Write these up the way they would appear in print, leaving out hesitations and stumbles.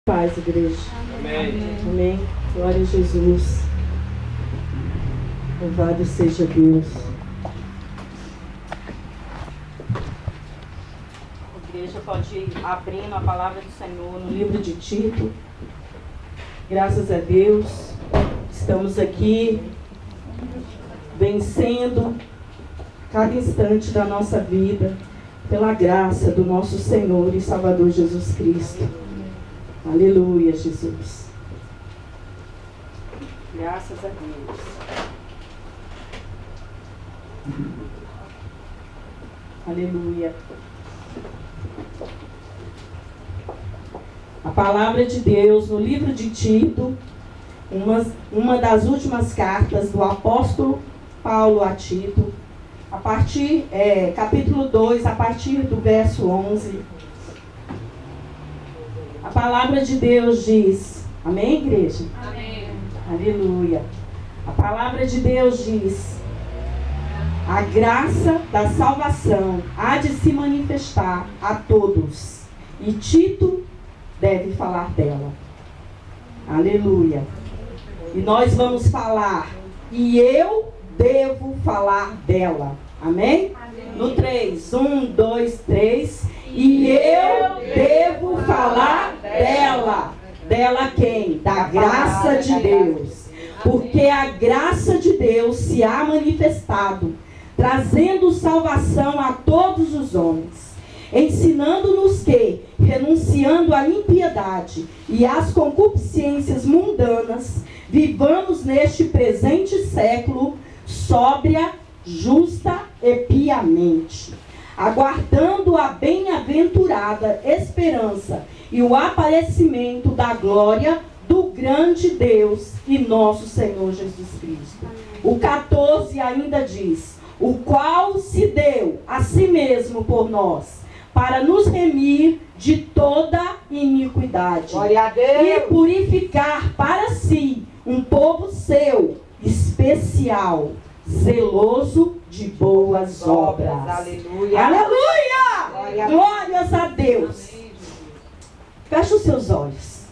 Paz, igreja. Amém. Amém. Glória a Jesus. Louvado seja Deus. A igreja pode ir abrindo a palavra do Senhor no livro de Tito. Graças a Deus, estamos aqui vencendo cada instante da nossa vida pela graça do nosso Senhor e Salvador Jesus Cristo. Aleluia, Jesus. Graças a Deus. Aleluia. A palavra de Deus no livro de Tito, uma das últimas cartas do apóstolo Paulo a Tito, capítulo 2, a partir do verso 11. A palavra de Deus diz, amém, igreja? Amém. Aleluia. A palavra de Deus diz, a graça da salvação há de se manifestar a todos, e Tito deve falar dela. Aleluia. E nós vamos falar, e eu devo falar dela. Amém? Amém. No 3, 1, 2, 3... E eu devo falar dela. Dela quem? Da graça de Deus. Porque a graça de Deus se há manifestado, trazendo salvação a todos os homens, ensinando-nos que, renunciando à impiedade e às concupiscências mundanas, vivamos neste presente século sóbria, justa e piamente, aguardando a bem-aventurada esperança e o aparecimento da glória do grande Deus e nosso Senhor Jesus Cristo. O 14 ainda diz, o qual se deu a si mesmo por nós, para nos remir de toda iniquidade. Glória a Deus. E purificar para si um povo seu, especial, zeloso de boas obras. Aleluia. Aleluia! Glórias a Deus. Feche os seus olhos.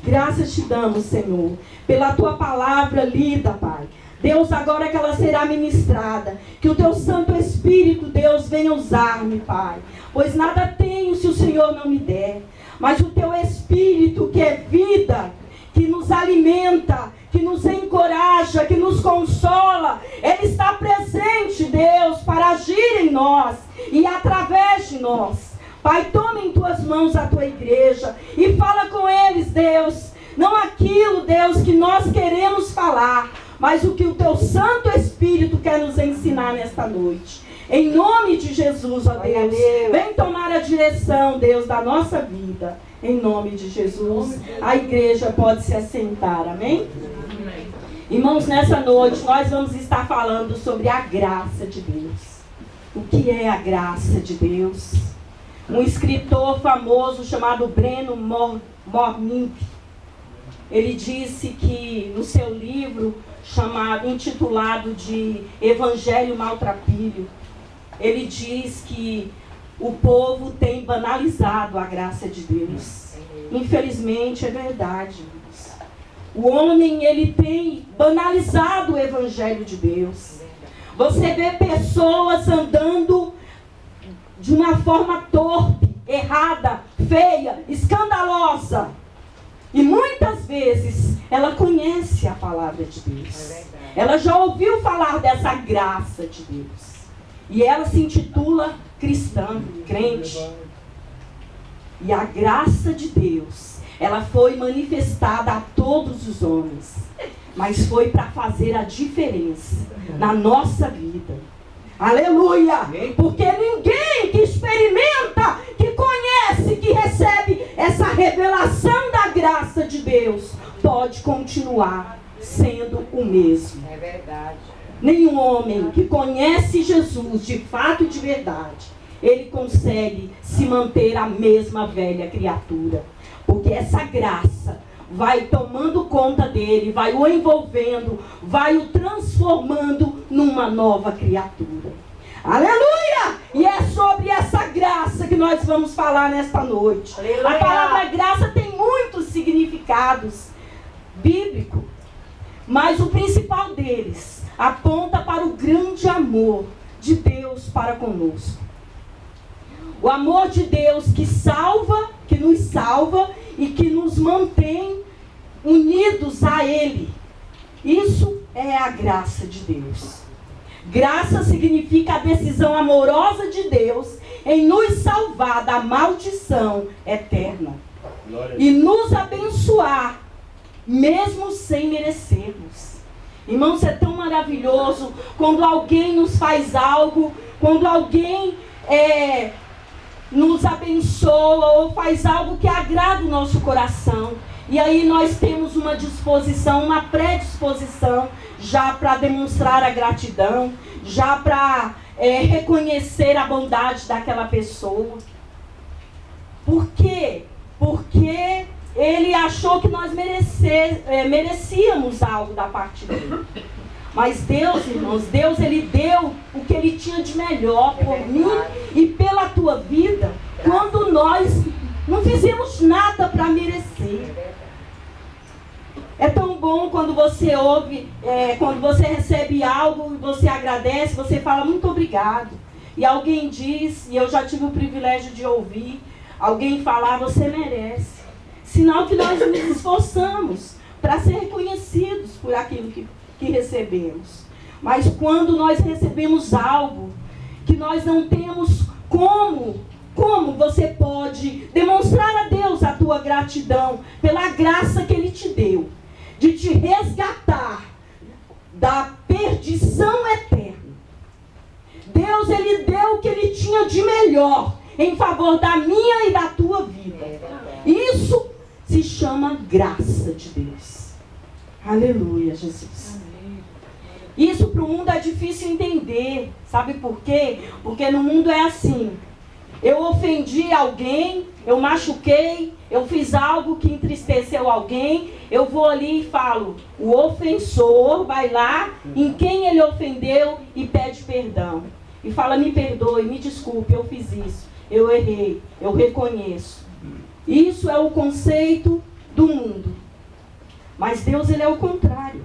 Graças te damos, Senhor, pela tua palavra lida, Pai. Deus, agora que ela será ministrada, que o teu Santo Espírito, Deus, venha usar-me, Pai. Pois nada tenho se o Senhor não me der. Mas o teu Espírito, que é vida, que nos alimenta, que nos encoraja, que nos consola, Ele está presente, Deus, para agir em nós e através de nós. Pai, toma em tuas mãos a tua igreja e fala com eles, Deus, não aquilo, Deus, que nós queremos falar, mas o que o teu Santo Espírito quer nos ensinar nesta noite. Em nome de Jesus, ó Deus, vem tomar a direção, Deus, da nossa vida. Em nome de Jesus, a igreja pode se assentar, amém? Irmãos, nessa noite nós vamos estar falando sobre a graça de Deus. O que é a graça de Deus? Um escritor famoso chamado Breno Morning, ele disse que no seu livro intitulado de Evangelho Maltrapilho, ele diz que o povo tem banalizado a graça de Deus. Infelizmente é verdade. O homem, ele tem banalizado o Evangelho de Deus. Você vê pessoas andando de uma forma torpe, errada, feia, escandalosa. E muitas vezes ela conhece a palavra de Deus. Ela já ouviu falar dessa graça de Deus. E ela se intitula cristã, crente. E a graça de Deus, ela foi manifestada a todos os homens. Mas foi para fazer a diferença na nossa vida. Aleluia! Porque ninguém que experimenta, que conhece, que recebe essa revelação da graça de Deus, pode continuar sendo o mesmo. É verdade. Nenhum homem que conhece Jesus de fato e de verdade, ele consegue se manter a mesma velha criatura. Porque essa graça vai tomando conta dele, vai o envolvendo, vai o transformando numa nova criatura. Aleluia! E é sobre essa graça que nós vamos falar nesta noite. Aleluia. A palavra graça tem muitos significados bíblicos, mas o principal deles aponta para o grande amor de Deus para conosco. O amor de Deus que salva, que nos salva e que nos mantém unidos a Ele. Isso é a graça de Deus. Graça significa a decisão amorosa de Deus em nos salvar da maldição eterna e nos abençoar, mesmo sem merecermos. Irmãos, é tão maravilhoso quando alguém nos faz algo, quando alguém nos abençoa ou faz algo que agrada o nosso coração. E aí nós temos uma disposição, uma predisposição já para demonstrar a gratidão, já para reconhecer a bondade daquela pessoa. Por quê? Porque ele achou que nós merecíamos algo da parte dele. Mas Deus, irmãos, Deus, Ele deu o que Ele tinha de melhor por mim e pela tua vida, quando nós não fizemos nada para merecer. É tão bom quando você ouve, quando você recebe algo e você agradece, você fala muito obrigado. E alguém diz, e eu já tive o privilégio de ouvir, alguém falar, você merece. Sinal que nós nos esforçamos para ser reconhecidos por aquilo que recebemos. Mas quando nós recebemos algo que nós não temos como você pode demonstrar a Deus a tua gratidão pela graça que Ele te deu, de te resgatar da perdição eterna. Deus, Ele deu o que Ele tinha de melhor em favor da minha e da tua vida. Isso se chama graça de Deus. Aleluia, Jesus. Isso para o mundo é difícil entender. Sabe por quê? Porque no mundo é assim. Eu ofendi alguém, eu machuquei, eu fiz algo que entristeceu alguém, eu vou ali e falo, o ofensor vai lá em quem ele ofendeu e pede perdão. E fala, me perdoe, me desculpe, eu fiz isso, eu errei, eu reconheço. Isso é o conceito do mundo. Mas Deus, Ele é o contrário.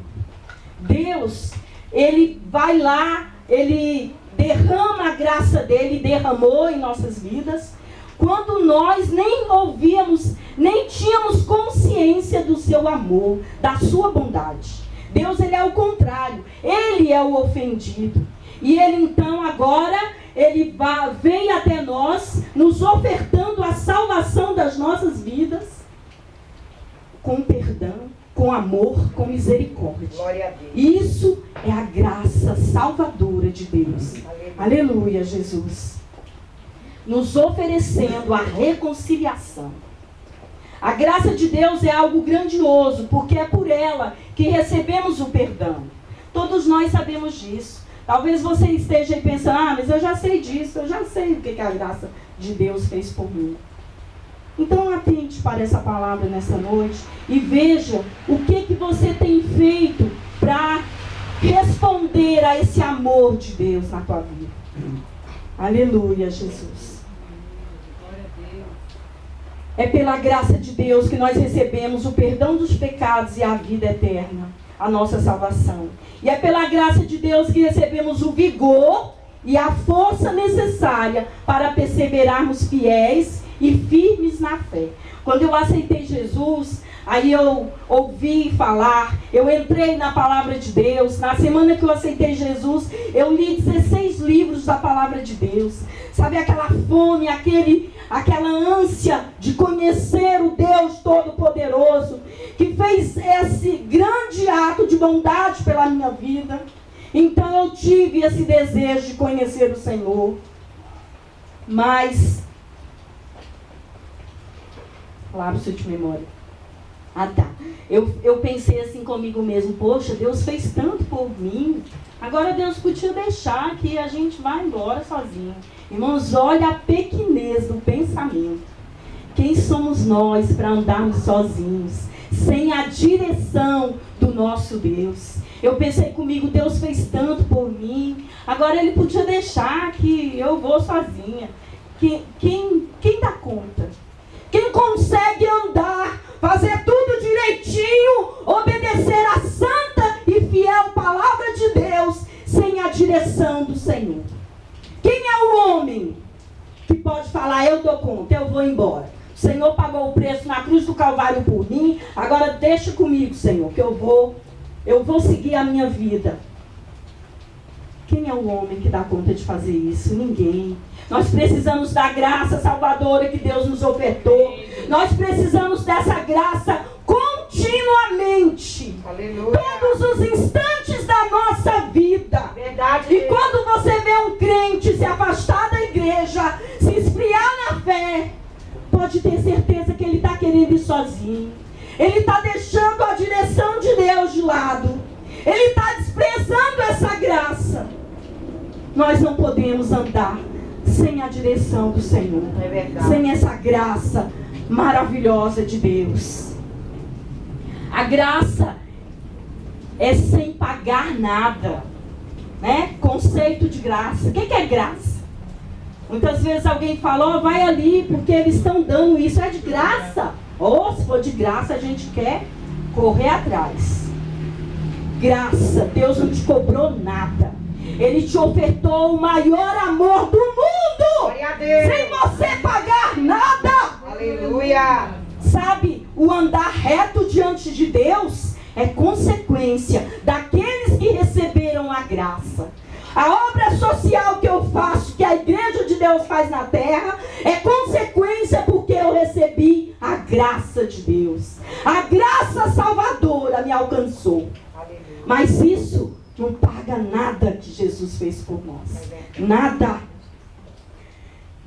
Deus, Ele vai lá, Ele derrama a graça dele, derramou em nossas vidas, quando nós nem ouvíamos, nem tínhamos consciência do seu amor, da sua bondade. Deus, Ele é o contrário, Ele é o ofendido. E Ele então agora, Ele vem até nós, nos ofertando a salvação das nossas vidas, com perdão, com amor, com misericórdia. Glória a Deus. Isso é a graça salvadora de Deus. Aleluia, Jesus. Nos oferecendo a reconciliação. A graça de Deus é algo grandioso, porque é por ela que recebemos o perdão. Todos nós sabemos disso. Talvez você esteja aí pensando, mas eu já sei disso, eu já sei o que a graça de Deus fez por mim. Então atente para essa palavra nessa noite e veja o que você tem feito para responder a esse amor de Deus na tua vida. Aleluia, Jesus. É pela graça de Deus que nós recebemos o perdão dos pecados e a vida eterna, a nossa salvação. E é pela graça de Deus que recebemos o vigor e a força necessária para perseverarmos fiéis e firmes na fé. Quando eu aceitei Jesus, aí eu ouvi falar, eu entrei na palavra de Deus. Na semana que eu aceitei Jesus, eu li 16 livros da palavra de Deus. Sabe aquela fome, aquela ânsia de conhecer o Deus Todo-Poderoso, que fez esse grande ato de bondade pela minha vida. Então eu tive esse desejo de conhecer o Senhor. Mas lapso de memória. Eu pensei assim comigo mesmo, poxa, Deus fez tanto por mim, agora Deus podia deixar que a gente vá embora sozinho. Irmãos, olha a pequenez do pensamento. Quem somos nós para andarmos sozinhos, sem a direção do nosso Deus. Eu pensei comigo, Deus fez tanto por mim, agora Ele podia deixar que eu vou sozinha. Quem dá conta? Quem consegue andar, fazer tudo direitinho, obedecer a santa e fiel palavra de Deus, sem a direção do Senhor? Quem é o homem que pode falar, eu dou conta, eu vou embora? O Senhor pagou o preço na cruz do Calvário por mim, agora deixa comigo, Senhor, que eu vou seguir a minha vida. Quem é o homem que dá conta de fazer isso? Ninguém. Nós precisamos da graça salvadora que Deus nos ofertou. Nós precisamos dessa graça continuamente. Aleluia. Todos os instantes da nossa vida. Verdade. E quando você vê um crente se afastar da igreja, se esfriar na fé, pode ter certeza que ele está querendo ir sozinho. Ele está deixando a direção de Deus de lado. Ele está desprezando essa graça. Nós não podemos andar sem a direção do Senhor. É verdade. Sem essa graça maravilhosa de Deus. A graça é sem pagar nada, né? Conceito de graça. O que é graça? Muitas vezes alguém fala, ó, vai ali porque eles estão dando isso, é de graça. Ou se for de graça, a gente quer correr atrás. Graça, Deus não te cobrou nada. Ele te ofertou o maior amor do mundo. Glória a Deus. Sem você pagar nada. Aleluia. Sabe, o andar reto diante de Deus é consequência daqueles que receberam a graça. A obra social que eu faço, que a igreja de Deus faz na terra, é consequência porque eu recebi a graça de Deus. A graça salvadora me alcançou. Aleluia. Mas isso não paga nada que Jesus fez por nós. Nada.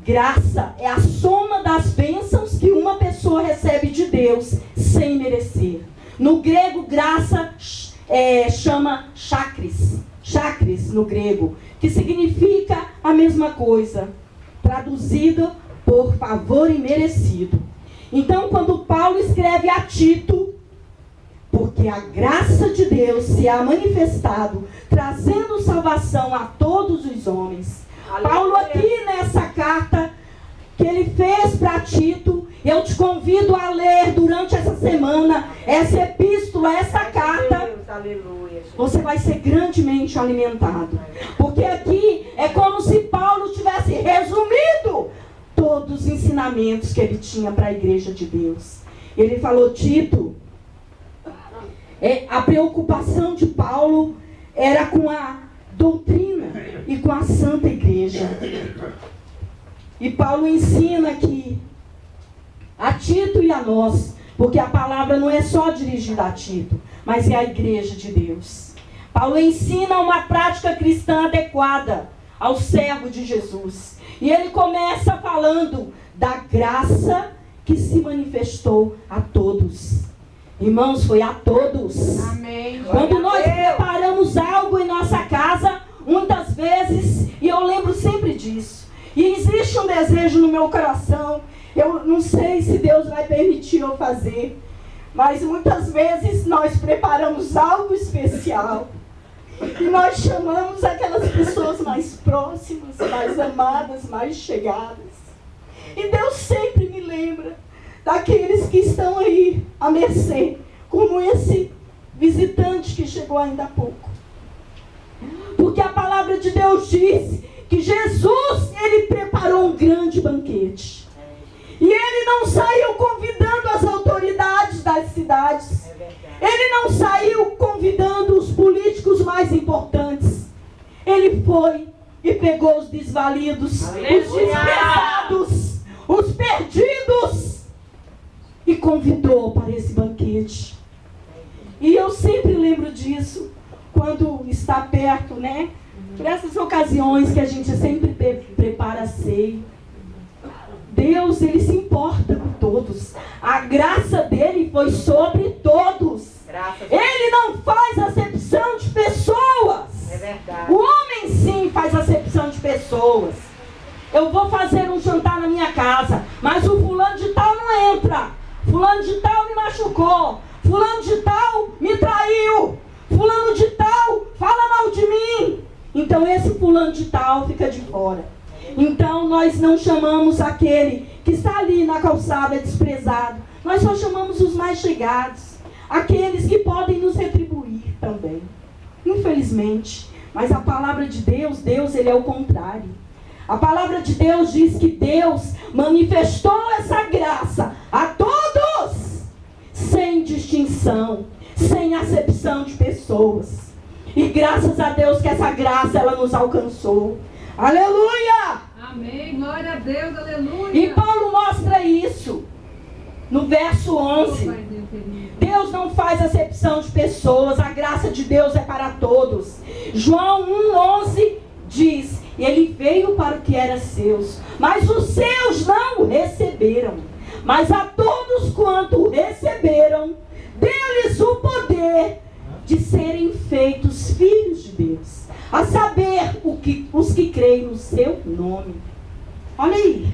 Graça é a soma das bênçãos que uma pessoa recebe de Deus sem merecer. No grego, graça chama chakris. Chakris no grego, que significa a mesma coisa, traduzido por favor imerecido. Então, quando Paulo escreve a Tito, porque a graça de Deus se há manifestado, trazendo salvação a todos os homens. Aleluia. Paulo aqui nessa carta que ele fez para Tito, eu te convido a ler durante essa semana essa epístola, essa carta. Aleluia. Você vai ser grandemente alimentado. Porque aqui é como se Paulo tivesse resumido todos os ensinamentos que ele tinha para a igreja de Deus. Ele falou, Tito, a preocupação de Paulo era com a doutrina e com a santa igreja. E Paulo ensina aqui a Tito e a nós, porque a palavra não é só dirigida a Tito, mas é a igreja de Deus. Paulo ensina uma prática cristã adequada ao servo de Jesus. E ele começa falando da graça que se manifestou a todos. Irmãos, foi a todos. Amém. Quando nós preparamos algo em nossa casa, muitas vezes, e eu lembro sempre disso, e existe um desejo no meu coração, eu não sei se Deus vai permitir eu fazer, mas muitas vezes nós preparamos algo especial e nós chamamos aquelas pessoas mais próximas, mais amadas, mais chegadas. E Deus sempre me lembra daqueles que estão aí à mercê, como esse visitante que chegou ainda há pouco. Porque a palavra de Deus diz que Jesus, ele preparou um grande banquete. E ele não saiu convidando as autoridades das cidades. Ele não saiu convidando os políticos mais importantes. Ele foi e pegou os desvalidos, Aleluia. os desprezados, os perdidos, e convidou para esse banquete. E eu sempre lembro disso, quando está perto, né? Por essas ocasiões que a gente sempre prepara a ceia. Deus, ele se importa com todos. A graça dele foi sobre todos. Ele não faz acepção de pessoas. É verdade. O homem sim faz acepção de pessoas. Eu vou fazer um jantar na minha casa, mas o fulano de tal não entra. Fulano de tal me machucou. fulano de tal me traiu, fulano de tal fala mal de mim. Então esse fulano de tal fica de fora. Então nós não chamamos aquele que está ali na calçada desprezado. Nós só chamamos os mais chegados, aqueles que podem nos retribuir também. Infelizmente. Mas a palavra de Deus, ele é o contrário. A palavra de Deus diz que Deus manifestou essa graça a todos, sem distinção, sem acepção de pessoas. E graças a Deus que essa graça, ela nos alcançou. Aleluia! Amém, glória a Deus, aleluia. E Paulo mostra isso no verso 11. Deus não faz acepção de pessoas, a graça de Deus é para todos. João 1,11 diz: ele veio para o que era seus, mas os seus não o receberam. Mas a todos quanto o receberam, deu-lhes o poder de serem feitos filhos de Deus, a saber, os que creem no seu nome. Olha aí,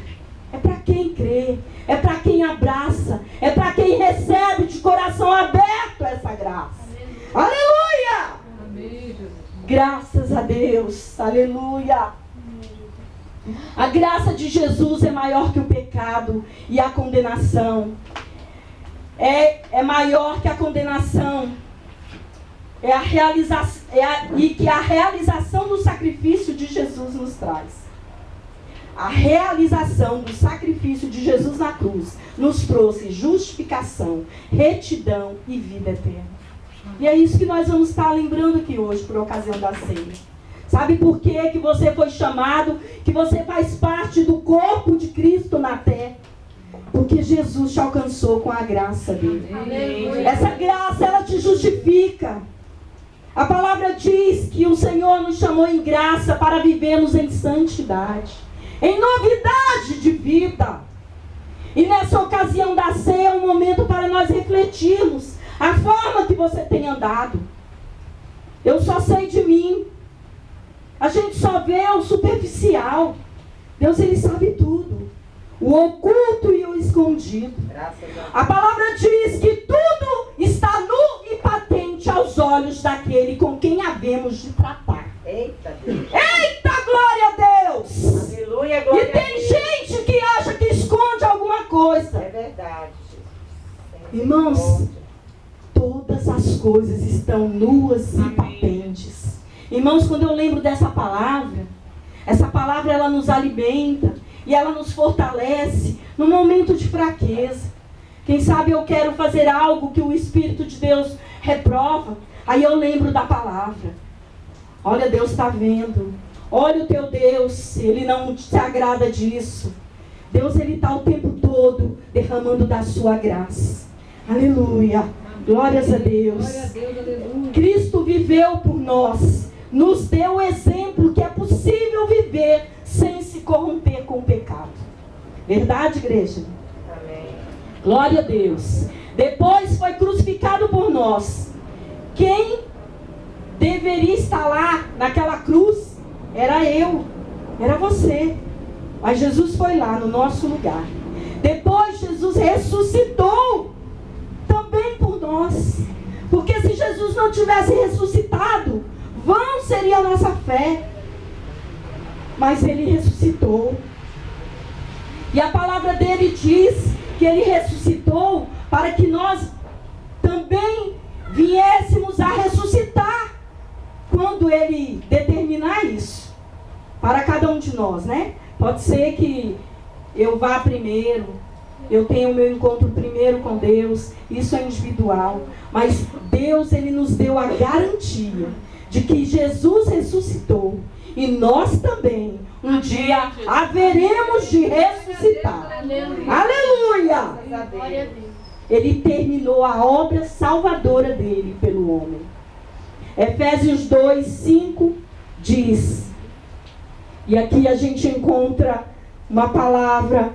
é para quem crê, é para quem abraça, é para quem recebe de coração aberto essa graça. Aleluia! Amém, Jesus. Graças a Deus, aleluia. A graça de Jesus é maior que o pecado e a condenação. É maior que a condenação. E que a realização do sacrifício de Jesus nos traz. A realização do sacrifício de Jesus na cruz nos trouxe justificação, retidão e vida eterna. E é isso que nós vamos estar lembrando aqui hoje, por ocasião da ceia. Sabe por quê que você foi chamado, que você faz parte do corpo de Cristo na terra? Porque Jesus te alcançou com a graça dele. Amém. Essa graça, ela te justifica. A palavra diz que o Senhor nos chamou em graça para vivermos em santidade, em novidade de vida. E nessa ocasião da ceia é um momento para nós refletirmos a forma que você tem andado. Eu só sei de mim. A gente só vê o superficial. Deus, ele sabe tudo. O oculto e o escondido. A palavra diz que tudo está nu e patente aos olhos daquele com quem havemos de tratar. Eita Deus. Eita, glória a Deus! Aleluia, glória E tem gente que acha que esconde alguma coisa. É verdade, Jesus. Irmãos, todas as coisas estão nuas e patentes. Irmãos, quando eu lembro dessa palavra, essa palavra ela nos alimenta e ela nos fortalece no momento de fraqueza. Quem sabe eu quero fazer algo que o Espírito de Deus reprova, aí eu lembro da palavra. Olha, Deus está vendo. Olha o teu Deus, Ele não se agrada disso. Deus, Ele está o tempo todo derramando da sua graça. Aleluia. Glórias a Deus. Glória a Deus, aleluia. Cristo viveu por nós. Nos deu o exemplo que é possível viver sem se corromper com o pecado. Verdade, igreja? Amém. Glória a Deus. Depois foi crucificado por nós. Quem deveria estar lá naquela cruz era eu, era você. Mas Jesus foi lá no nosso lugar. Depois Jesus ressuscitou também por nós. Porque se Jesus não tivesse ressuscitado, vã seria a nossa fé. Mas Ele ressuscitou. E a palavra dele diz que Ele ressuscitou para que nós também viéssemos a ressuscitar quando Ele determinar isso. Para cada um de nós, né? Pode ser que eu vá primeiro, eu tenho o meu encontro primeiro com Deus, isso é individual. Mas Deus, Ele nos deu a garantia de que Jesus ressuscitou. E nós também, um dia, haveremos de ressuscitar. Aleluia! Glória a Deus. Ele terminou a obra salvadora dele pelo homem. Efésios 2:5 diz, e aqui a gente encontra uma palavra,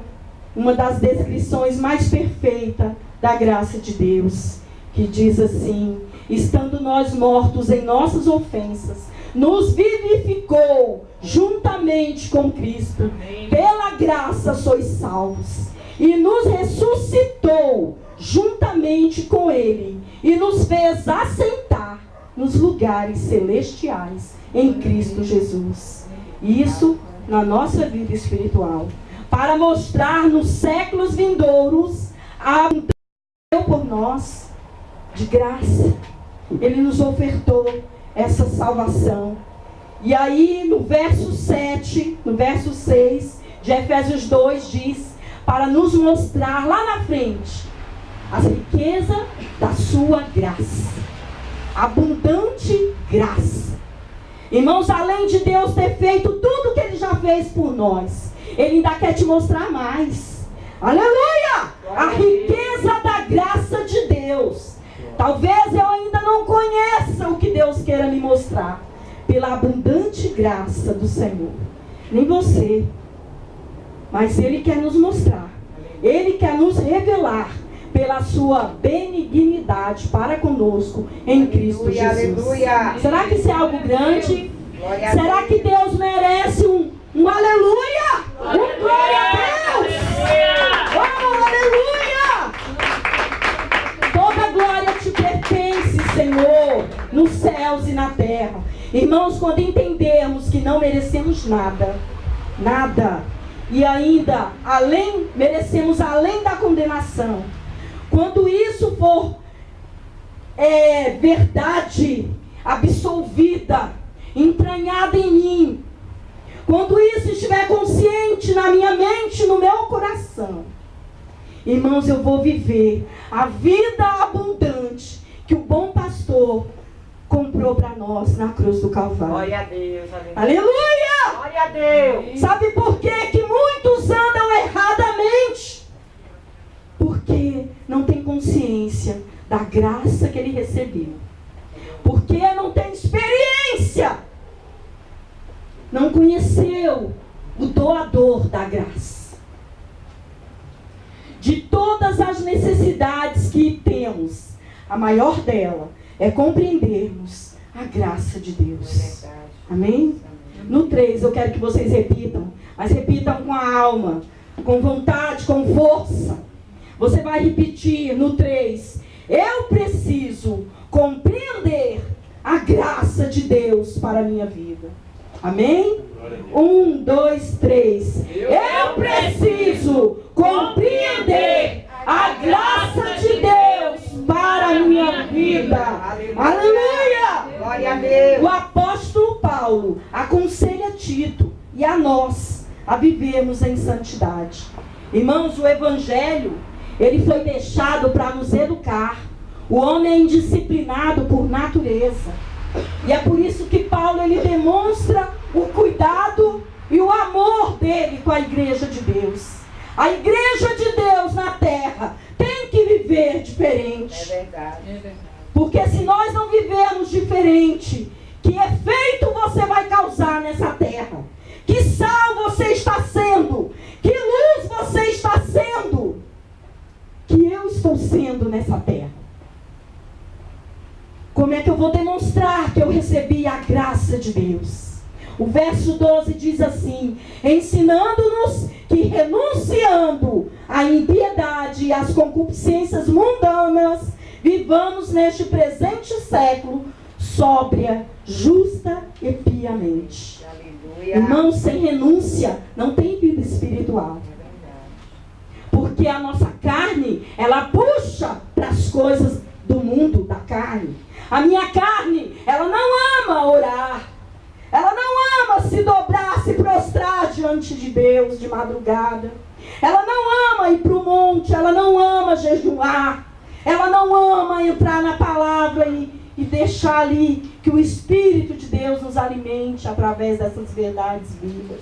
uma das descrições mais perfeitas da graça de Deus, que diz assim: estando nós mortos em nossas ofensas, nos vivificou juntamente com Cristo. Pela graça sois salvos. E nos ressuscitou juntamente juntamente com Ele e nos fez assentar nos lugares celestiais em Cristo Jesus. Isso na nossa vida espiritual, para mostrar nos séculos vindouros a abundância por nós de graça. Ele nos ofertou essa salvação. E aí no verso 7, no verso 6 de Efésios 2 diz, para nos mostrar lá na frente as riquezas da sua graça, abundante graça. Irmãos, além de Deus ter feito tudo que Ele já fez por nós, Ele ainda quer te mostrar mais. Aleluia! A riqueza da graça de Deus. Talvez eu ainda não conheça o que Deus queira me mostrar, pela abundante graça do Senhor. Nem você. Mas Ele quer nos mostrar. Ele quer nos revelar pela sua benignidade para conosco em Cristo Jesus. Aleluia. Será que isso é algo grande? Será que Deus merece um aleluia? Um glória a Deus! Oh, aleluia! Toda glória te pertence, Senhor, nos céus e na terra. Irmãos, quando entendermos que não merecemos nada, e ainda merecemos além da condenação, quando isso for verdade absolvida, entranhada em mim, quando isso estiver consciente na minha mente, no meu coração, irmãos, eu vou viver a vida abundante que o bom pastor comprou para nós na cruz do Calvário. Glória a Deus. Aleluia! Glória a Deus. Sabe por quê que muitos andam erradamente? Porque não tem consciência da graça que ele recebeu. Porque não tem experiência. Não conheceu o doador da graça. De todas as necessidades que temos, a maior dela é compreendermos a graça de Deus. Amém? No 3, eu quero que vocês repitam, mas repitam com a alma, com vontade, com força. Você vai repetir no 3. Eu preciso compreender a graça de Deus para a minha vida. Amém? 1, 2, 3. Eu preciso compreender a graça de Deus para a minha vida. Aleluia! Glória a Deus. O apóstolo Paulo aconselha Tito e a nós a vivermos em santidade. Irmãos, o evangelho, ele foi deixado para nos educar. O homem é indisciplinado por natureza. E é por isso que Paulo, ele demonstra o cuidado e o amor dele com a igreja de Deus. A igreja de Deus na terra tem que viver diferente. É verdade. Porque se nós não vivermos diferente, que efeito você vai causar nessa terra? Que sal você está sendo? Que luz você está sendo? Que eu estou sendo nessa terra? Como é que eu vou demonstrar que eu recebi a graça de Deus? O verso 12 diz assim: ensinando-nos que, renunciando à impiedade e às concupiscências mundanas, vivamos neste presente século sóbria, justa e piamente. Aleluia. Irmão, sem renúncia não tem vida espiritual. Porque a nossa carne, ela puxa para as coisas do mundo, da carne. A minha carne, ela não ama orar. Ela não ama se dobrar, se prostrar diante de Deus de madrugada. Ela não ama ir para o monte, ela não ama jejuar. Ela não ama entrar na palavra e deixar ali que o Espírito de Deus nos alimente através dessas verdades vivas.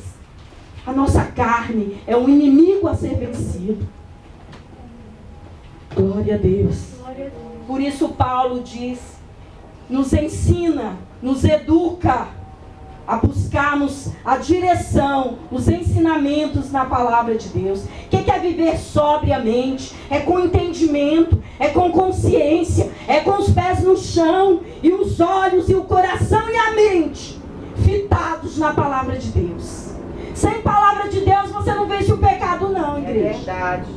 A nossa carne é um inimigo a ser vencido. Glória a Deus. Por isso Paulo diz, nos ensina, nos educa a buscarmos a direção, os ensinamentos na palavra de Deus. O que é viver sobriamente? É com entendimento, é com consciência, é com os pés no chão, e os olhos e o coração e a mente fitados na palavra de Deus. Sem palavra de Deus você não vence o pecado não, igreja. É verdade.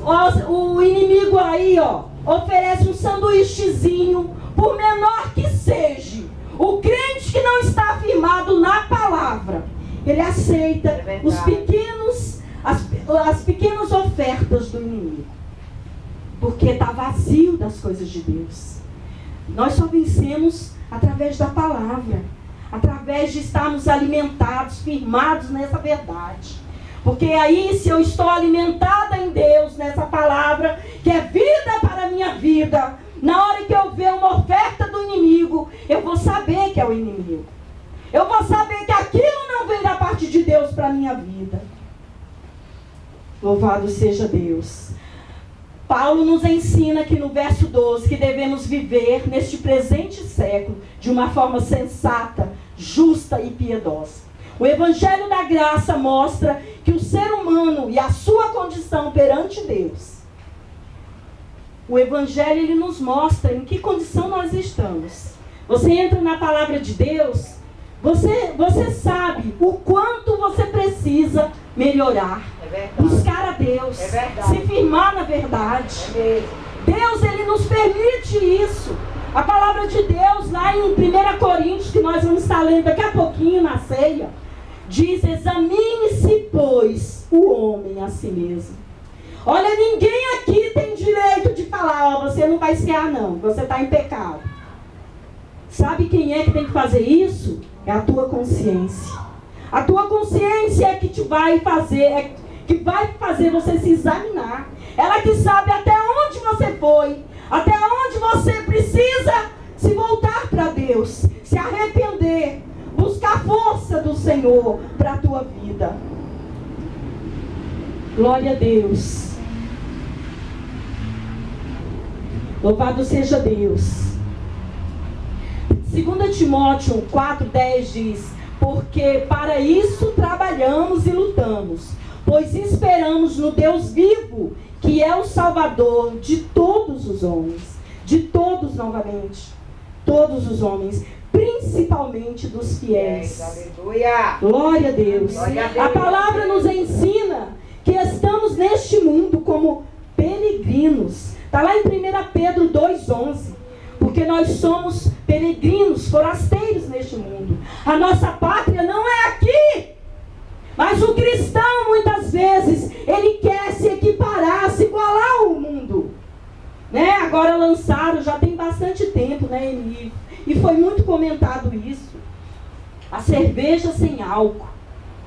O inimigo aí, ó, oferece um sanduíchezinho, por menor que seja. O crente que não está afirmado na palavra, ele aceita as pequenas ofertas do inimigo. Porque está vazio das coisas de Deus. Nós só vencemos através da palavra. Através de estarmos alimentados, firmados nessa verdade. Porque aí, se eu estou alimentada em Deus, nessa palavra, que é vida para a minha vida, na hora que eu ver uma oferta do inimigo, eu vou saber que é o inimigo. Eu vou saber que aquilo não vem da parte de Deus para a minha vida. Louvado seja Deus. Paulo nos ensina aqui no verso 12 que devemos viver neste presente século de uma forma sensata, justa e piedosa. O Evangelho da Graça mostra que o ser humano e a sua condição perante Deus, o Evangelho ele nos mostra em que condição nós estamos. Você entra na palavra de Deus, você sabe o quanto você precisa melhorar, buscar a Deus, se firmar na verdade. Deus ele nos permite isso. A palavra de Deus lá em 1 Coríntios, que nós vamos estar lendo daqui a pouquinho na ceia, diz: examine-se, pois, o homem a si mesmo. Olha, ninguém aqui tem direito de falar: ó, você não vai cear não, você está em pecado. Sabe quem é que tem que fazer isso? É a tua consciência. A tua consciência é que vai fazer você se examinar. Ela que sabe até onde você foi, até onde você precisa se voltar para Deus, se arrepender, buscar a força do Senhor para a tua vida. Glória a Deus. Louvado seja Deus. 2 Timóteo 4,10 diz: porque para isso trabalhamos e lutamos, pois esperamos no Deus vivo, que é o Salvador de todos os homens. De todos, novamente. Todos os homens. Principalmente dos fiéis. Aleluia. Glória a Deus. Glória a Deus. A palavra nos ensina que estamos neste mundo como peregrinos. Está lá em 1 Pedro 2,11. Porque nós somos peregrinos, forasteiros neste mundo. A nossa pátria não é aqui. Mas o cristão, muitas vezes, ele quer se equiparar, se igualar ao mundo. Né? Agora lançaram, já tem bastante tempo, né, e foi muito comentado isso. A cerveja sem álcool.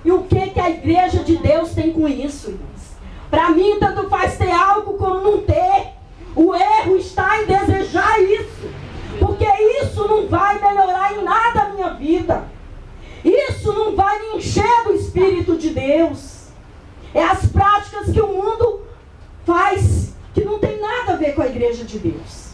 E o que a igreja de Deus tem com isso, irmãos? Para mim, tanto faz ter álcool como não ter. O erro está em desejar isso. Porque isso não vai melhorar em nada a minha vida. Isso não vai me encher do Espírito de Deus. É as práticas que o mundo faz, que não tem nada a ver com a igreja de Deus.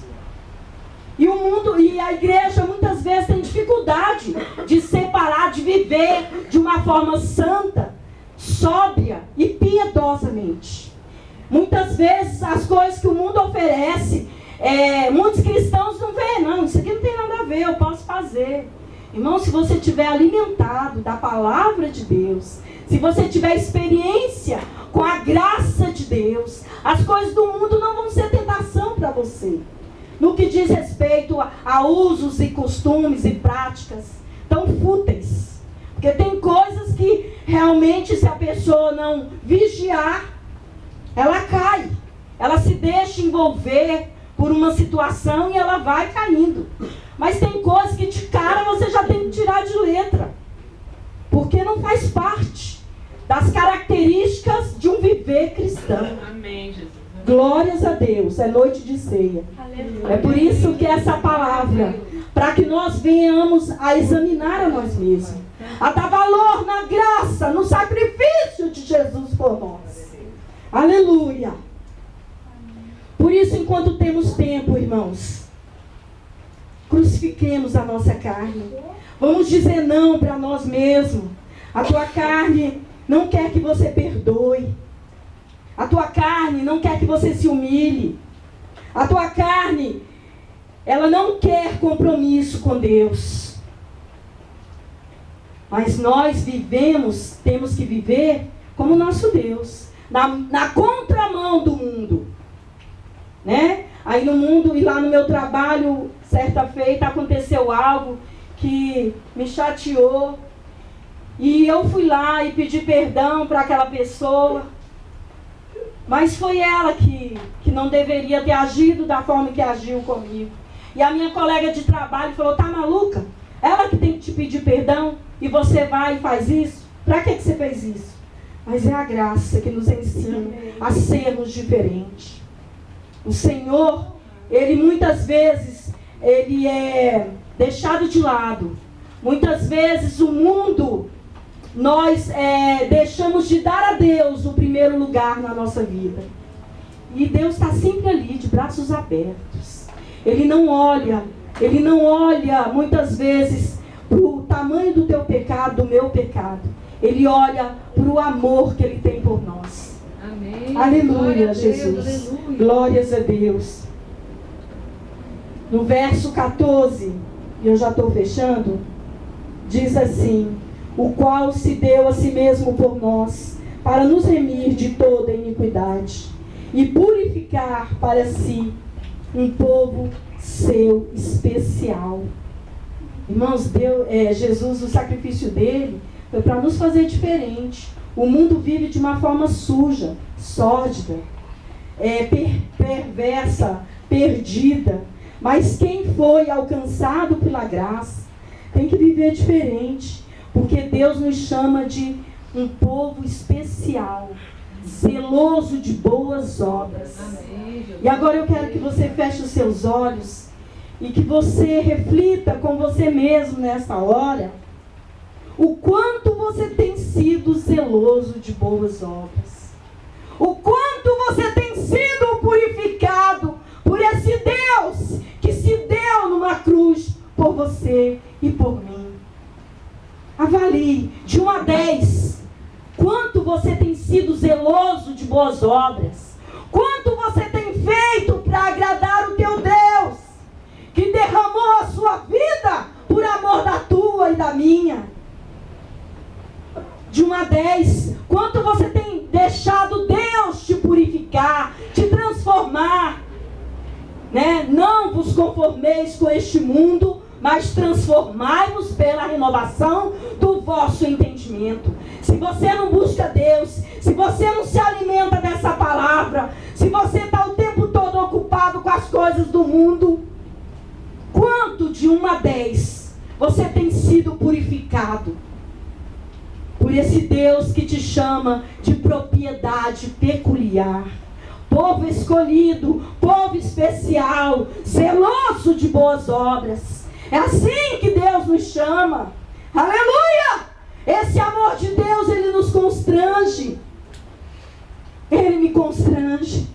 E o mundo e a igreja muitas vezes tem dificuldade de separar, de viver de uma forma santa, sóbria e piedosamente. Muitas vezes as coisas que o mundo oferece, muitos cristãos não veem, não, isso aqui não tem nada a ver, eu posso fazer. Irmão, se você estiver alimentado da palavra de Deus, se você tiver experiência com a graça de Deus, as coisas do mundo não vão ser tentação para você. No que diz respeito a usos e costumes e práticas tão fúteis. Porque tem coisas que realmente, se a pessoa não vigiar, ela cai. Ela se deixa envolver por uma situação e ela vai caindo. Mas tem coisas que de cara você já tem que tirar de letra. Porque não faz parte das características de um viver cristão. Amém, Jesus. Glórias a Deus, é noite de ceia. Aleluia. É por isso que essa palavra, para que nós venhamos a examinar a nós mesmos, a dar valor na graça, no sacrifício de Jesus por nós. Aleluia. Por isso, enquanto temos tempo, irmãos, crucifiquemos a nossa carne. Vamos dizer não para nós mesmos. A tua carne não quer que você perdoe. A tua carne não quer que você se humilhe. A tua carne, ela não quer compromisso com Deus. Mas nós temos que viver como nosso Deus. Na contramão do mundo. né? Aí no mundo e lá no meu trabalho, certa feita, aconteceu algo que me chateou. E eu fui lá e pedi perdão para aquela pessoa. Mas foi ela que não deveria ter agido da forma que agiu comigo. E a minha colega de trabalho falou, tá maluca? Ela que tem que te pedir perdão e você vai e faz isso? Para que você fez isso? Mas é a graça que nos ensina a sermos diferentes. O Senhor, Ele muitas vezes, Ele é deixado de lado. Muitas vezes o mundo, nós deixamos de dar a Deus o primeiro lugar na nossa vida. E Deus está sempre ali, de braços abertos. Ele não olha muitas vezes para o tamanho do teu pecado, do meu pecado. Ele olha para o amor que Ele tem por nós. Amém. Aleluia, Deus, Jesus. aleluia. Glórias a Deus. No verso 14, e eu já estou fechando, diz assim: o qual se deu a si mesmo por nós, para nos remir de toda iniquidade, e purificar para si um povo seu especial. Irmãos, Jesus, o sacrifício dele foi para nos fazer diferente. O mundo vive de uma forma suja, sórdida, perversa, perdida. Mas quem foi alcançado pela graça tem que viver diferente, porque Deus nos chama de um povo especial, zeloso de boas obras. Amém. E agora eu quero que você feche os seus olhos e que você reflita com você mesmo nessa hora o quanto você tem sido zeloso de boas obras, o quanto você tem sido purificado por esse Deus que se deu numa cruz por você e por mim. Avalie de 1 a 10 quanto você tem sido zeloso de boas obras, quanto você tem feito para agradar o teu Deus, que derramou a sua vida por amor da tua e da minha. De 1 a 10, quanto você tem deixado Deus te purificar, te transformar, né? Não vos conformeis com este mundo, mas transformai-vos pela renovação do vosso entendimento. Se você não busca Deus, se você não se alimenta dessa palavra, se você está o tempo todo ocupado com as coisas do mundo, quanto de 1 a 10 você tem sido purificado por esse Deus que te chama de propriedade peculiar, povo escolhido, povo especial, zeloso de boas obras? É assim que Deus nos chama. Aleluia! Esse amor de Deus, Ele nos constrange. Ele me constrange.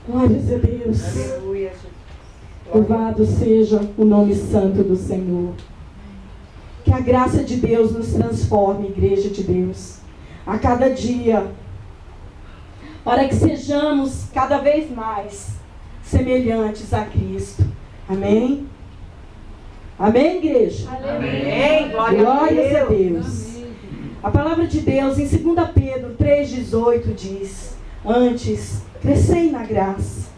Glórias a Deus. Aleluia. Louvado seja o nome santo do Senhor. Que a graça de Deus nos transforme, igreja de Deus, a cada dia, para que sejamos cada vez mais semelhantes a Cristo. Amém? Amém, igreja? Amém. Glórias a Deus. Amém. A palavra de Deus em 2 Pedro 3,18 diz: antes, crescei na graça.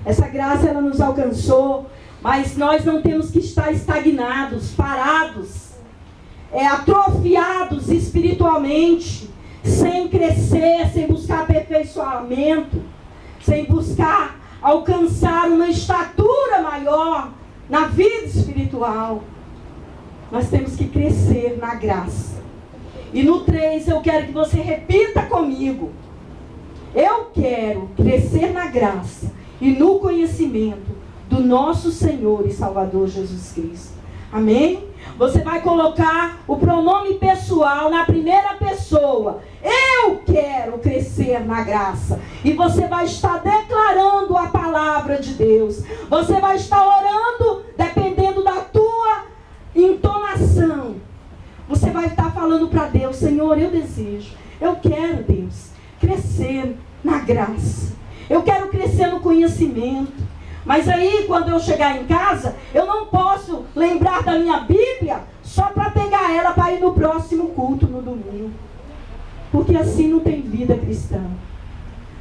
Essa graça, ela nos alcançou, mas nós não temos que estar estagnados, parados, atrofiados espiritualmente, sem crescer, sem buscar aperfeiçoamento, sem buscar alcançar uma estatura maior na vida espiritual. Nós temos que crescer na graça. E no 3 eu quero que você repita comigo: eu quero crescer na graça e no conhecimento do nosso Senhor e Salvador Jesus Cristo. Amém? Você vai colocar o pronome pessoal na primeira pessoa. Eu quero crescer na graça. E você vai estar declarando a palavra de Deus. Você vai estar orando, dependendo da tua entonação. Você vai estar falando para Deus: Senhor, eu desejo, eu quero, Deus, crescer na graça. Eu quero crescer no conhecimento. Mas aí, quando eu chegar em casa, eu não posso lembrar da minha Bíblia só para pegar ela para ir no próximo culto no domingo. Porque assim não tem vida cristã.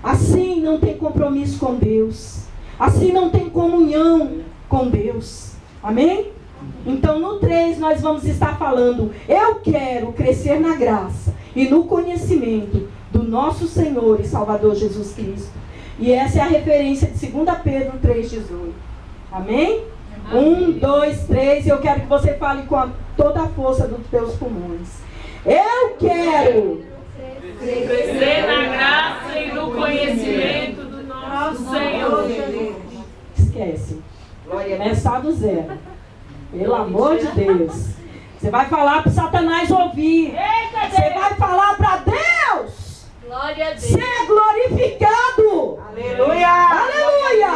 assim não tem compromisso com Deus. Assim não tem comunhão com Deus. Amém? Então no 3 nós vamos estar falando: eu quero crescer na graça e no conhecimento do nosso Senhor e Salvador Jesus Cristo. E essa é a referência de 2 Pedro 3,18. Amém? 1, 2, 3. Eu quero que você fale com toda a força dos teus pulmões. Eu quero crescer na graça e no conhecimento do nosso Senhor. Esquece. Começar do zero. Pelo amor de Deus. Você vai falar para Satanás ouvir. Você vai falar para Deus. Glória a Deus. Ser glorificado. Aleluia. Aleluia.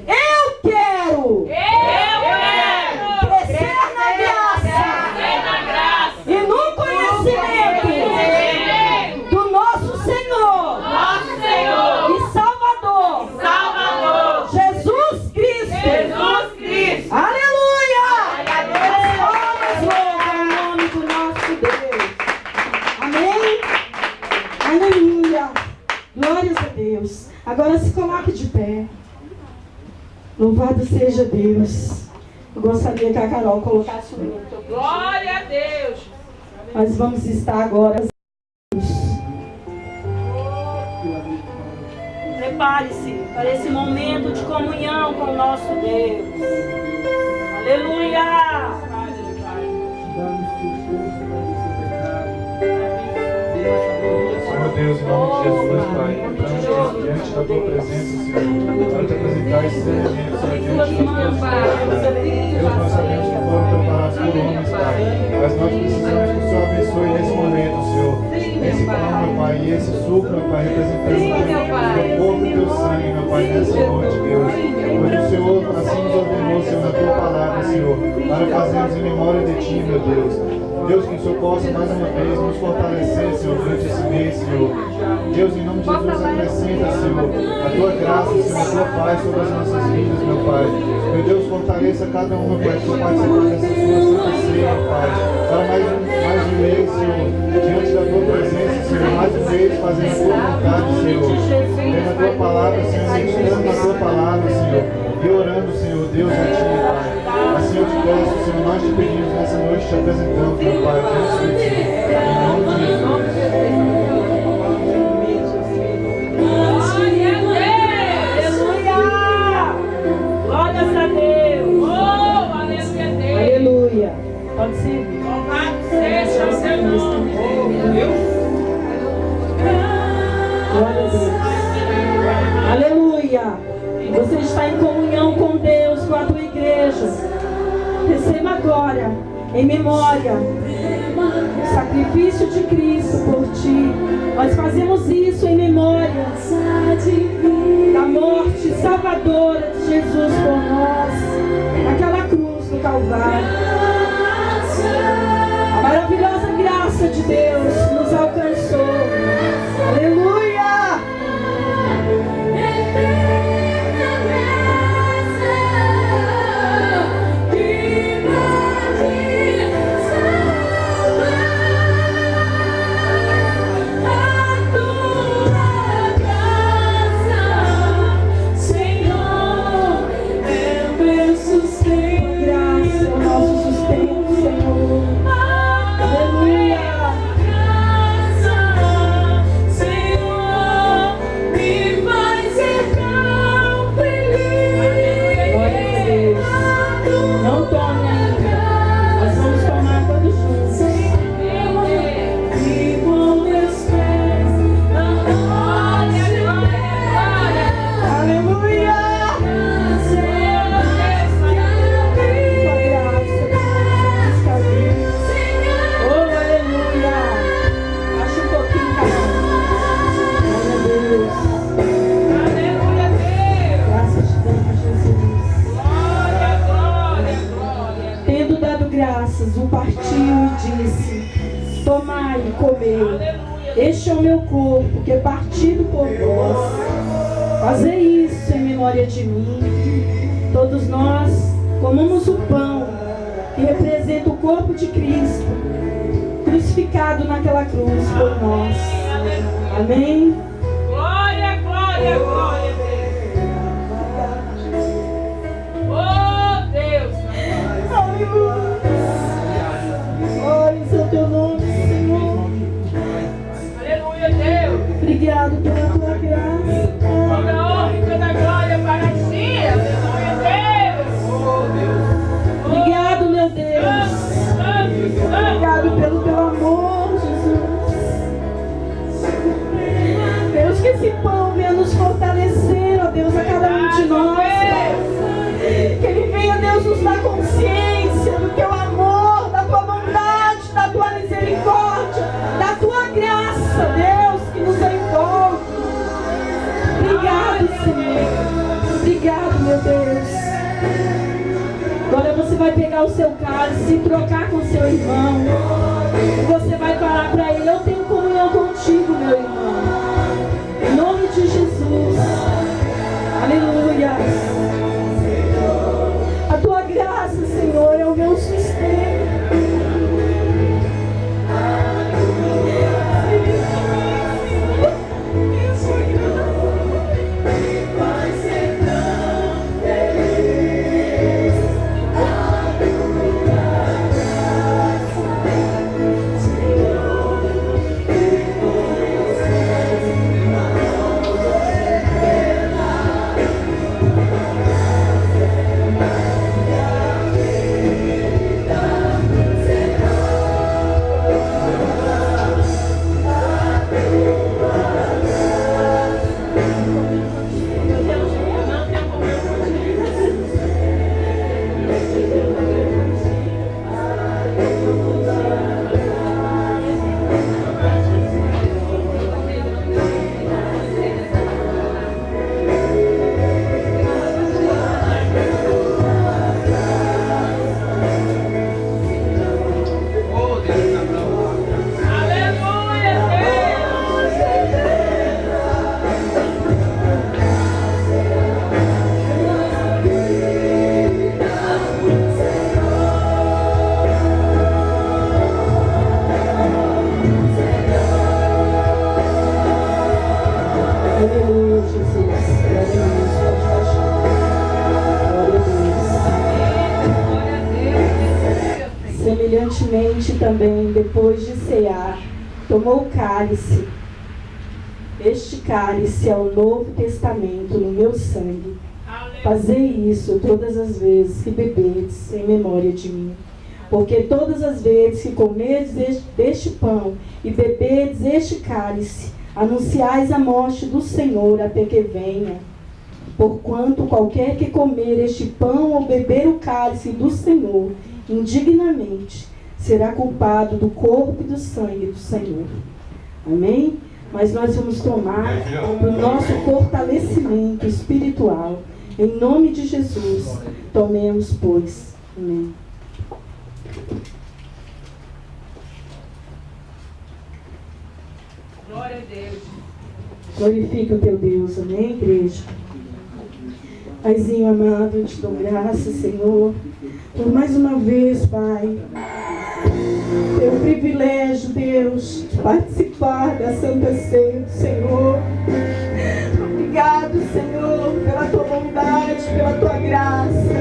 Eu quero crescer na graça e no conhecimento do nosso Senhor e Salvador Jesus Cristo. Aleluia. Palmas ao nome do nosso Deus. Amém. Aleluia. Glórias a Deus. Agora se coloque de pé. Louvado seja Deus. Eu gostaria que a Carol colocasse o minuto. Glória a Deus. Nós vamos estar agora. Prepare-se para esse momento de comunhão com o nosso Deus. Aleluia! Senhor Deus, em nome de Jesus, Pai, entramos diante da Tua presença, Senhor, para Te apresentar esses elementos, Senhor, diante dos Teus pés, Deus, nós sabemos que foram preparados por homens, Pai, mas nós precisamos que o Senhor abençoe nesse momento, Senhor, esse pão, meu Pai, e esse suco, meu Pai, representando o Teu corpo e Teu sangue, meu Pai, nessa noite, Deus, pois o Senhor assim nos ordenou, Senhor, na Tua palavra, Senhor, para fazermos em memória de Ti, meu Deus. Deus, que o Senhor possa mais uma vez nos fortalecer, Senhor, durante esse mês, Senhor. Deus, em nome de Jesus, acrescenta, Senhor, a Tua graça, Senhor, a Tua paz sobre as nossas vidas, meu Pai. Meu Deus, fortaleça cada um, meu Pai, que participar dessa Sua Santa Ceia, meu Pai. Para mais um mês, Senhor, diante da Tua presença, Senhor, mais um mês fazendo a Tua vontade, Senhor. Vendo a Tua palavra, Senhor, meditando na Tua palavra, Senhor, e orando, Senhor, Deus, a Ti, Pai. Assim eu te peço, Senhor, nós te pedimos nessa noite, te apresentamos, meu Pai, diante de Ti, em nome de Jesus. Aleluia! Glórias a Deus! Oh, aleluia, Deus. Aleluia! Pode ser? Louvado seja o seu nome. Glória a Deus! Aleluia! Você está em comunhão com Deus, com a tua igreja. Receba agora, em memória, o sacrifício de Cristo por ti. Nós fazemos isso em memória da morte salvadora de Jesus por nós, naquela cruz do Calvário. A maravilhosa graça de Deus nos alcançou. Aleluia! O partiu e disse: tomai e comei, este é o meu corpo que é partido por vós. Fazei isso em memória de mim. Todos nós comamos o pão que representa o corpo de Cristo, crucificado naquela cruz por nós. Amém? Glória, glória. Glória, glória, Deus. Oh, Deus. Aleluia. Glórias ao teu nome, Senhor. Aleluia, Deus. Obrigado pela tua graça. Toda honra e toda glória para ti. Aleluia, Deus. Obrigado, meu Deus. Obrigado pelo teu amor, Jesus. Deus, que esse pão venha nos fortalecer, ó Deus, a cada um de nós. Que ele venha, Deus, nos dar consciência do teu amor, da tua bondade, da tua misericórdia, da tua graça, Deus, que nos envolve. Obrigado, Senhor. Obrigado, meu Deus. Agora você vai pegar o seu cálice e trocar com seu irmão. E você vai falar para ele: eu tenho comunhão contigo, meu irmão. Em nome de Jesus. Aleluia. A tua graça, Senhor, é o meu sustento. Semelhantemente também, depois de cear, tomou o cálice. Este cálice é o Novo Testamento no meu sangue. Fazei isso todas as vezes que bebedes em memória de mim. Porque todas as vezes que comerdes deste pão e bebedes este cálice, anunciais a morte do Senhor até que venha. Porquanto qualquer que comer este pão ou beber o cálice do Senhor indignamente, será culpado do corpo e do sangue do Senhor. Amém? Mas nós vamos tomar o nosso fortalecimento espiritual. Em nome de Jesus, tomemos, pois. Amém. Glória a Deus. Glorifica o teu Deus. Amém, igreja? Paizinho amado, eu te dou graça, Senhor, por mais uma vez, Pai, ter o privilégio, Deus, de participar da Santa Ceia do Senhor. Obrigado, Senhor, pela tua bondade, pela tua graça,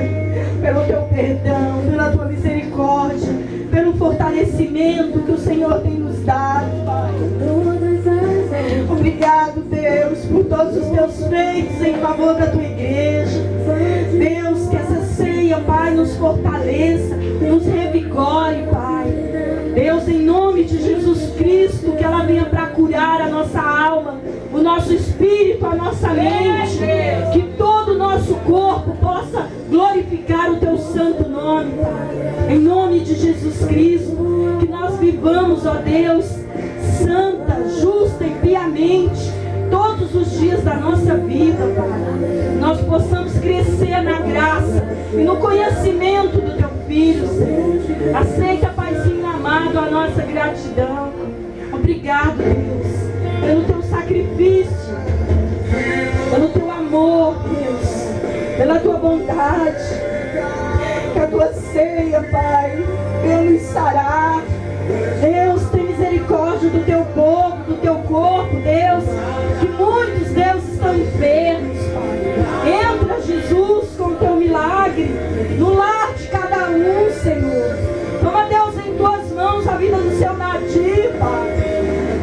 pelo teu perdão, pela tua misericórdia, pelo fortalecimento que o Senhor tem nos dado, Pai. Obrigado, Deus, por todos os teus feitos em favor da tua igreja. Deus, que essa ceia, Pai, nos fortaleça, nos revigore, Pai. Deus, em nome de Jesus Cristo, que ela venha para curar a nossa alma, o nosso espírito, a nossa mente, que todo o nosso corpo possa glorificar o teu santo nome, Pai. Em nome de Jesus Cristo, que nós vivamos, ó Deus, santa, justa e piamente todos os dias da nossa vida, Pai. Nós possamos crescer na graça e no conhecimento do teu Filho, Senhor. Aceita, Paizinho amado, a nossa gratidão. Obrigado, Deus, pelo teu sacrifício, pelo teu amor, Deus, pela tua bondade. Que a tua ceia, Pai, venha nos sarar. Deus, tem misericórdia do teu povo, do teu corpo, Deus. Que muitos, Deus, estão estão enfermos, Pai. Entra, Jesus, com o teu milagre no lar de cada um, Senhor. Toma, Deus, em tuas mãos a vida do seu Nadir, Pai.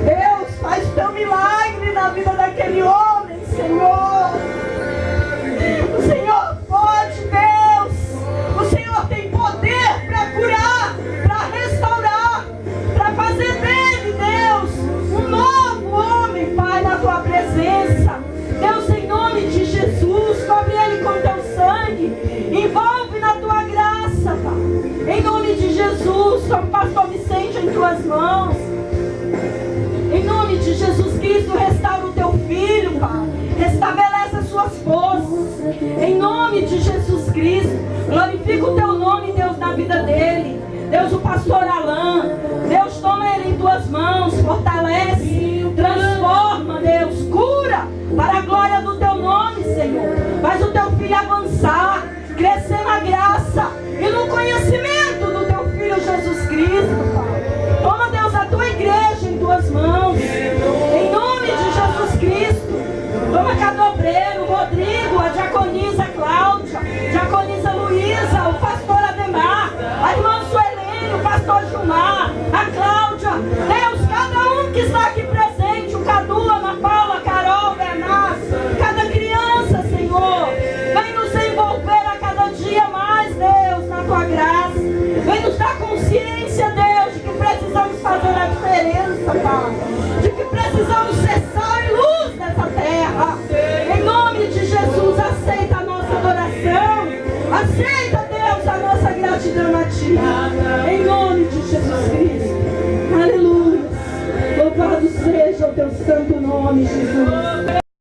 Deus, faz o teu milagre na vida daquele homem, Senhor. O Senhor pode, Deus. O Senhor tem poder para curar, para restaurar, para fazer dele, Deus, um novo homem, Pai, na tua presença. Deus, em nome de Jesus, cobre ele com teu sangue, envolve na tua graça, Pai. Em nome de Jesus, toma o pastor Vicente em tuas mãos. Em nome de Jesus Cristo, restaura o teu filho, Pai. Restabelece as suas forças. Em nome de Jesus Cristo, glorifica o teu nome, Deus, na vida dele. Deus, o pastor Alain, Deus, toma ele em tuas mãos, fortalece, transforma, Deus, cura, para a glória do teu nome, Senhor. Faz o teu filho avançar, crescer na graça e no conhecimento do teu filho Jesus Cristo, Pai. Toma, Deus, a tua igreja em tuas mãos, em nome de Jesus Cristo. Toma cada obreiro, Rodrigo, a diaconisa Cláudia, diaconisa Luísa, o pastor Ademar, a irmã Suelene, o pastor Gilmar, a Cláudia. Deus, cada um que está aqui presente, o Cadu, a Ana Paula, a Carol, Bernardo, cada criança, Senhor, vem nos envolver a cada dia mais, Deus, na tua graça. Vem nos dar consciência, Deus, de que precisamos fazer a diferença, Pai. De que precisamos ser sal e luz nessa terra. Em nome de Jesus, aceita a nossa adoração. Aceita, Deus, a nossa gratidão a Ti. Em nome de Jesus Cristo. Aleluia. Louvado seja o teu santo nome, Jesus.